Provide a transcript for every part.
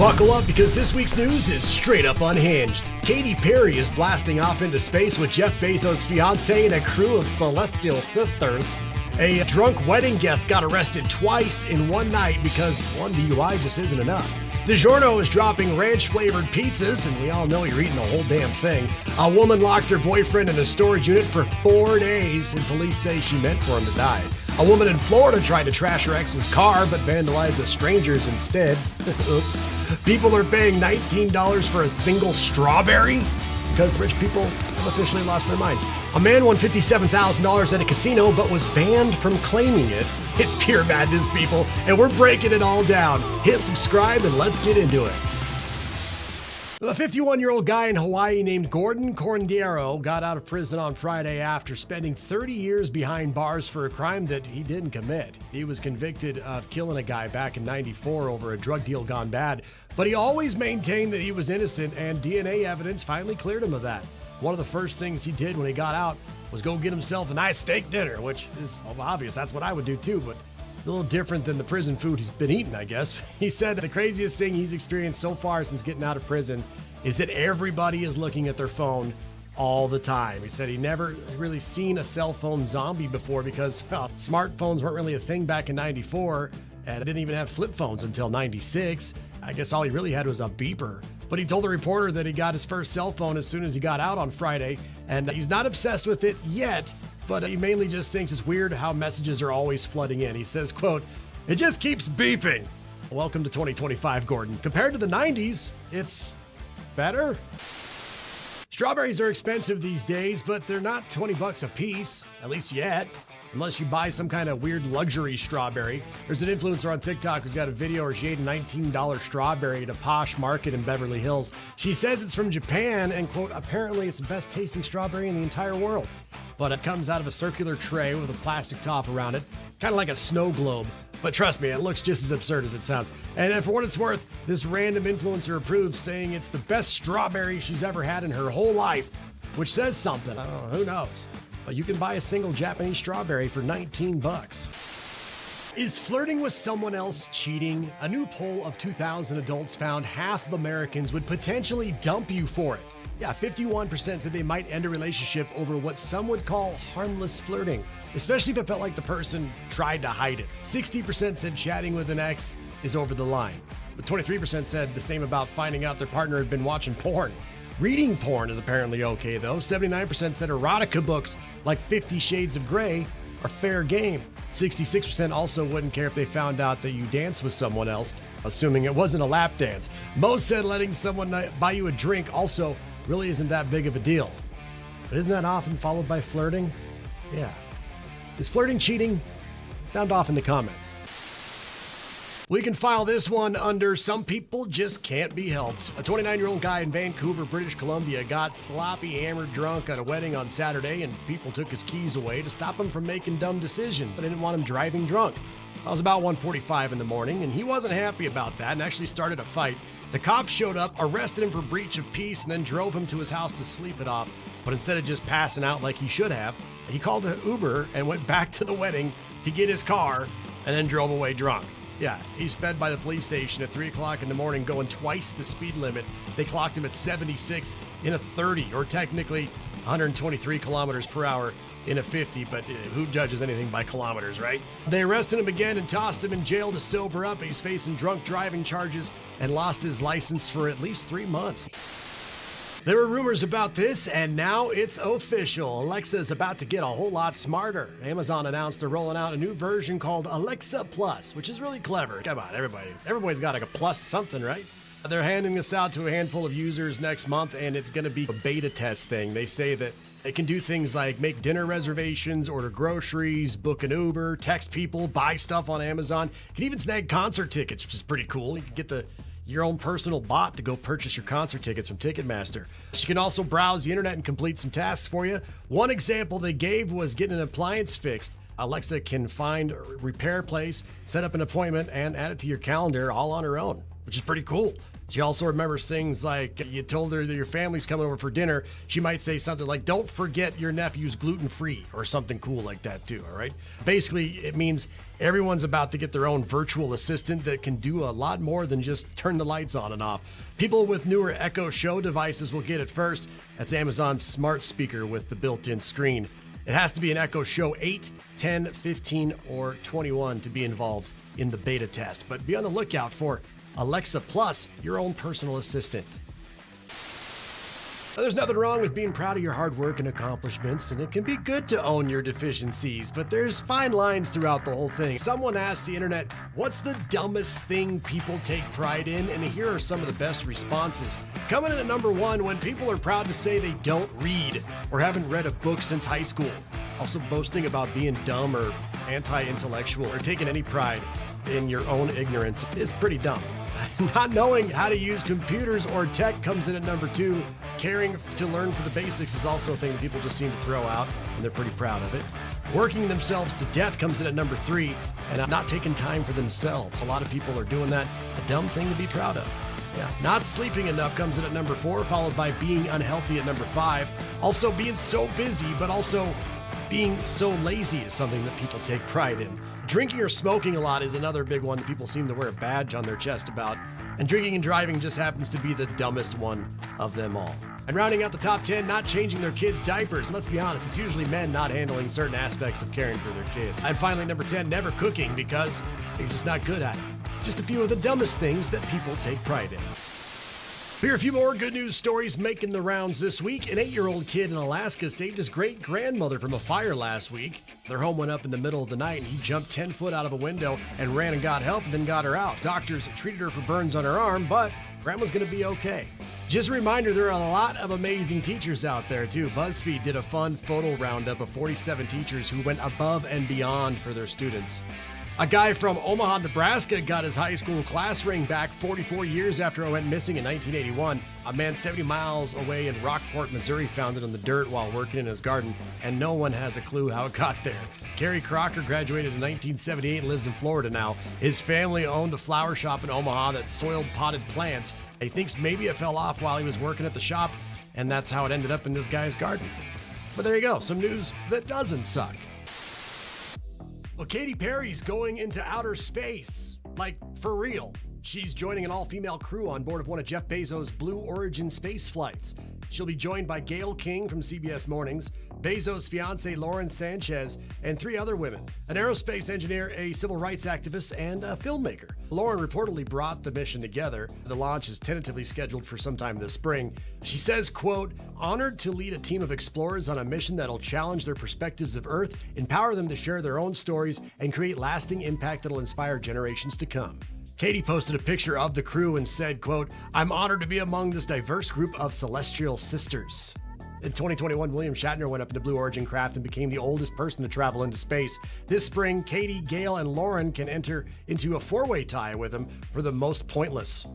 Buckle up because this week's news is straight up unhinged. Katy Perry is blasting off into space with Jeff Bezos' fiancée and a crew of celestial sisters. A drunk wedding guest got arrested twice in one night because one DUI just isn't enough. DiGiorno is dropping ranch-flavored pizzas, and we all know you're eating the whole damn thing. A woman locked her boyfriend in a storage unit for 4 days, and police say she meant for him to die. A woman in Florida tried to trash her ex's car, but vandalized a stranger's instead. Oops. People are paying $19 for a single strawberry because rich people have officially lost their minds. A man won $57,000 at a casino but was banned from claiming it. It's pure madness, people, and we're breaking it all down. Hit subscribe and let's get into it. The 51-year-old guy in Hawaii named Gordon Corndiero got out of prison on Friday after spending 30 years behind bars for a crime that he didn't commit. He was convicted of killing a guy back in '94 over a drug deal gone bad, but he always maintained that he was innocent, and DNA evidence finally cleared him of that. One of the first things he did when he got out was go get himself a nice steak dinner, which is obvious. That's what I would do too, but it's a little different than the prison food he's been eating, I guess. He said the craziest thing he's experienced so far since getting out of prison is that everybody is looking at their phone all the time. He said he never really seen a cell phone zombie before because, well, smartphones weren't really a thing back in '94, and it didn't even have flip phones until '96. I guess all he really had was a beeper. But he told the reporter that he got his first cell phone as soon as he got out on Friday, and he's not obsessed with it yet, but he mainly just thinks it's weird how messages are always flooding in. He says, quote, "It just keeps beeping." Welcome to 2025, Gordon. Compared to the 90s, it's better. Strawberries are expensive these days, but they're not $20 a piece, at least yet, unless you buy some kind of weird luxury strawberry. There's an influencer on TikTok who's got a video where she ate a $19 strawberry at a posh market in Beverly Hills. She says it's from Japan and, quote, apparently it's the best tasting strawberry in the entire world. But it comes out of a circular tray with a plastic top around it, kind of like a snow globe. But trust me, it looks just as absurd as it sounds. And for what it's worth, this random influencer approves, saying it's the best strawberry she's ever had in her whole life, which says something. I don't know, who knows? But you can buy a single Japanese strawberry for $19. Is flirting with someone else cheating? A new poll of 2,000 adults found half of Americans would potentially dump you for it. Yeah, 51% said they might end a relationship over what some would call harmless flirting, especially if it felt like the person tried to hide it. 60% said chatting with an ex is over the line, but 23% said the same about finding out their partner had been watching porn. Reading porn is apparently okay, though. 79% said erotica books like 50 Shades of Grey are fair game. 66% also wouldn't care if they found out that you danced with someone else, assuming it wasn't a lap dance. Most said letting someone buy you a drink also really isn't that big of a deal. But isn't that often followed by flirting? Yeah. Is flirting cheating? Sound off in the comments. We can file this one under some people just can't be helped. A 29-year-old guy in Vancouver, British Columbia got sloppy, hammered drunk at a wedding on Saturday, and people took his keys away to stop him from making dumb decisions. They didn't want him driving drunk. It was about 1:45 in the morning, and he wasn't happy about that and actually started a fight. The cops showed up, arrested him for breach of peace, and then drove him to his house to sleep it off. But instead of just passing out like he should have, he called an Uber and went back to the wedding to get his car and then drove away drunk. Yeah, he sped by the police station at 3 o'clock in the morning going twice the speed limit. They clocked him at 76 in a 30, or technically 123 kilometers per hour in a 50, but who judges anything by kilometers, right? They arrested him again and tossed him in jail to sober up. He's facing drunk driving charges and lost his license for at least 3 months. There were rumors about this, and now it's official. Alexa's about to get a whole lot smarter. Amazon announced they're rolling out a new version called Alexa Plus, which is really clever. Come on, everybody's got like a plus something, right? They're handing this out to a handful of users next month, and it's going to be a beta test thing. They say that it can do things like make dinner reservations, order groceries, book an Uber, text people, buy stuff on Amazon. You can even snag concert tickets, which is pretty cool. You can get your own personal bot to go purchase your concert tickets from Ticketmaster. She can also browse the internet and complete some tasks for you. One example they gave was getting an appliance fixed. Alexa can find a repair place, set up an appointment, and add it to your calendar all on her own, which is pretty cool. She also remembers things like you told her that your family's coming over for dinner. She might say something like, don't forget your nephew's gluten-free, or something cool like that too, all right? Basically, it means everyone's about to get their own virtual assistant that can do a lot more than just turn the lights on and off. People with newer Echo Show devices will get it first. That's Amazon's smart speaker with the built-in screen. It has to be an Echo Show 8, 10, 15, or 21 to be involved in the beta test. But be on the lookout for Alexa Plus, your own personal assistant. There's nothing wrong with being proud of your hard work and accomplishments, and it can be good to own your deficiencies, but there's fine lines throughout the whole thing. Someone asked the internet, what's the dumbest thing people take pride in? And here are some of the best responses. Coming in at number 1, when people are proud to say they don't read or haven't read a book since high school. Also boasting about being dumb or anti-intellectual or taking any pride in your own ignorance is pretty dumb. Not knowing how to use computers or tech comes in at number 2. Caring to learn for the basics is also a thing that people just seem to throw out, and they're pretty proud of it. Working themselves to death comes in at number 3, and not taking time for themselves. A lot of people are doing that. A dumb thing to be proud of. Yeah. Not sleeping enough comes in at number 4, followed by being unhealthy at number 5. Also being so busy, but also being so lazy is something that people take pride in. Drinking or smoking a lot is another big one that people seem to wear a badge on their chest about. And drinking and driving just happens to be the dumbest one of them all. And rounding out the top 10, not changing their kids' diapers. And let's be honest, it's usually men not handling certain aspects of caring for their kids. And finally, number 10, never cooking because you're just not good at it. Just a few of the dumbest things that people take pride in. Here are a few more good news stories making the rounds this week. An 8-year-old kid in Alaska saved his great-grandmother from a fire last week. Their home went up in the middle of the night and he jumped 10 foot out of a window and ran and got help and then got her out. Doctors treated her for burns on her arm, but Grandma's gonna be okay. Just a reminder, there are a lot of amazing teachers out there too. BuzzFeed did a fun photo roundup of 47 teachers who went above and beyond for their students. A guy from Omaha, Nebraska got his high school class ring back 44 years after it went missing in 1981. A man 70 miles away in Rockport, Missouri found it on the dirt while working in his garden, and no one has a clue how it got there. Kerry Crocker graduated in 1978 and lives in Florida now. His family owned a flower shop in Omaha that soiled potted plants. He thinks maybe it fell off while he was working at the shop, and that's how it ended up in this guy's garden. But there you go, some news that doesn't suck. Well, Katy Perry's going into outer space, like for real. She's joining an all-female crew on board of one of Jeff Bezos' Blue Origin space flights. She'll be joined by Gayle King from CBS Mornings, Bezos' fiancée Lauren Sanchez, and 3 other women, an aerospace engineer, a civil rights activist, and a filmmaker. Lauren reportedly brought the mission together. The launch is tentatively scheduled for sometime this spring. She says, quote, honored to lead a team of explorers on a mission that'll challenge their perspectives of Earth, empower them to share their own stories, and create lasting impact that'll inspire generations to come. Katy posted a picture of the crew and said, quote, I'm honored to be among this diverse group of celestial sisters. In 2021, William Shatner went up in the Blue Origin craft and became the oldest person to travel into space. This spring, Katy, Gayle, and Lauren can enter into a 4-way tie with him for the most pointless.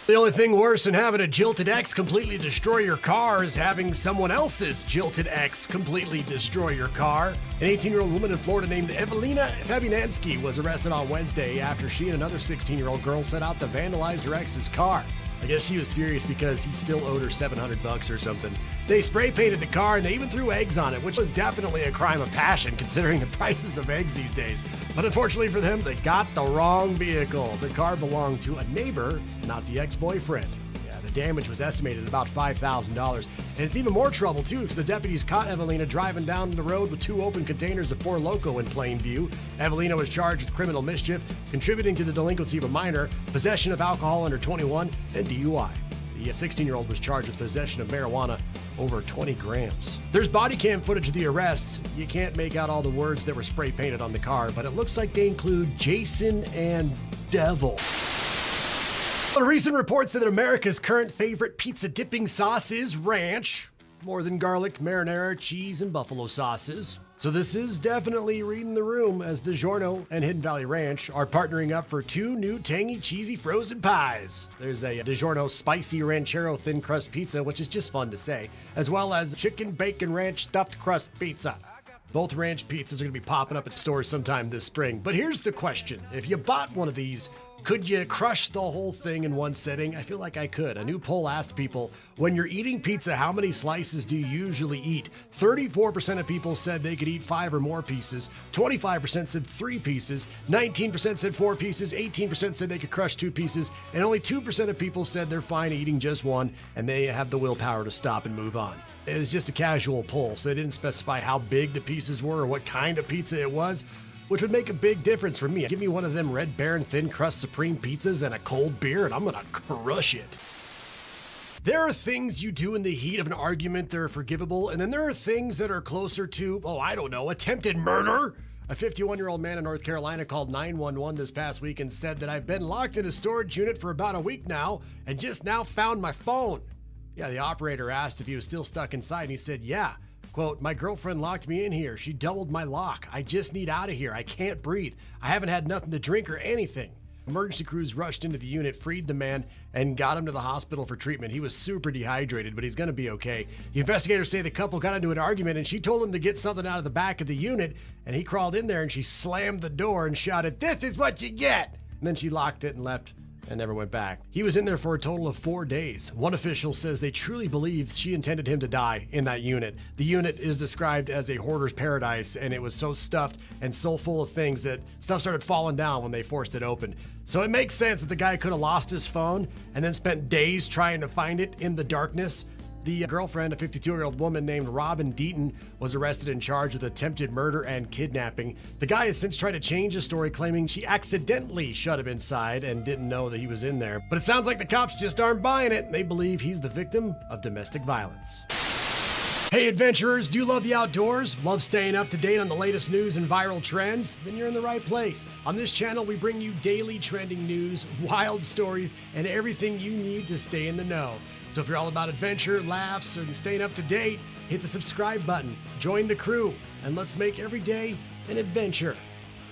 The only thing worse than having a jilted ex completely destroy your car is having someone else's jilted ex completely destroy your car. An 18-year-old woman in Florida named Evelina Fabianski was arrested on Wednesday after she and another 16-year-old girl set out to vandalize her ex's car. I guess she was furious because he still owed her $700 or something. They spray painted the car and they even threw eggs on it, which was definitely a crime of passion considering the prices of eggs these days. But unfortunately for them, they got the wrong vehicle. The car belonged to a neighbor, not the ex-boyfriend. Yeah, the damage was estimated at about $5,000. And it's even more trouble too because the deputies caught Evelina driving down the road with 2 open containers of Four Loko in plain view. Evelina was charged with criminal mischief, contributing to the delinquency of a minor, possession of alcohol under 21, and DUI. The 16-year-old was charged with possession of marijuana over 20 grams. There's body cam footage of the arrests. You can't make out all the words that were spray painted on the car, but it looks like they include Jason and Devil. A recent report said that America's current favorite pizza dipping sauce is ranch, more than garlic, marinara, cheese, and buffalo sauces. So this is definitely reading the room as DiGiorno and Hidden Valley Ranch are partnering up for 2 new tangy, cheesy frozen pies. There's a DiGiorno spicy ranchero thin crust pizza, which is just fun to say, as well as chicken bacon ranch stuffed crust pizza. Both ranch pizzas are going to be popping up at stores sometime this spring. But here's the question. If you bought one of these, Could you crush the whole thing in one sitting? I feel like I could. A new poll asked people, when you're eating pizza, how many slices do you usually eat? 34% of people said they could eat 5 or more pieces. 25% said 3 pieces. 19% said 4 pieces. 18% said they could crush 2 pieces. And only 2% of people said they're fine eating just one and they have the willpower to stop and move on. It was just a casual poll, so they didn't specify how big the pieces were or what kind of pizza it was, which would make a big difference for me. Give me one of them Red Baron thin crust supreme pizzas and a cold beer and I'm gonna crush it. There are things you do in the heat of an argument that are forgivable, and then there are things that are closer to, attempted murder. A 51-year-old man in North Carolina called 911 this past week and said that I've been locked in a storage unit for about a week now and just now found my phone. Yeah, the operator asked if he was still stuck inside and he said, yeah. Quote, my girlfriend locked me in here. She doubled my lock. I just need out of here. I can't breathe. I haven't had nothing to drink or anything. Emergency crews rushed into the unit, freed the man, and got him to the hospital for treatment. He was super dehydrated, but he's going to be okay. The investigators say the couple got into an argument and she told him to get something out of the back of the unit, and he crawled in there and she slammed the door and shouted, this is what you get! And then she locked it and left and never went back. He was in there for a total of 4 days. One official says they truly believed she intended him to die in that unit. The unit is described as a hoarder's paradise, and it was so stuffed and so full of things that stuff started falling down when they forced it open. So it makes sense that the guy could have lost his phone and then spent days trying to find it in the darkness. The girlfriend, a 52-year-old woman named Robin Deaton, was arrested and charged with attempted murder and kidnapping. The guy has since tried to change his story, claiming she accidentally shut him inside and didn't know that he was in there. But it sounds like the cops just aren't buying it. They believe he's the victim of domestic violence. Hey adventurers, do you love the outdoors? Love staying up to date on the latest news and viral trends? Then you're in the right place. On this channel, we bring you daily trending news, wild stories, and everything you need to stay in the know. So if you're all about adventure, laughs, and staying up to date, hit the subscribe button, join the crew, and let's make every day an adventure.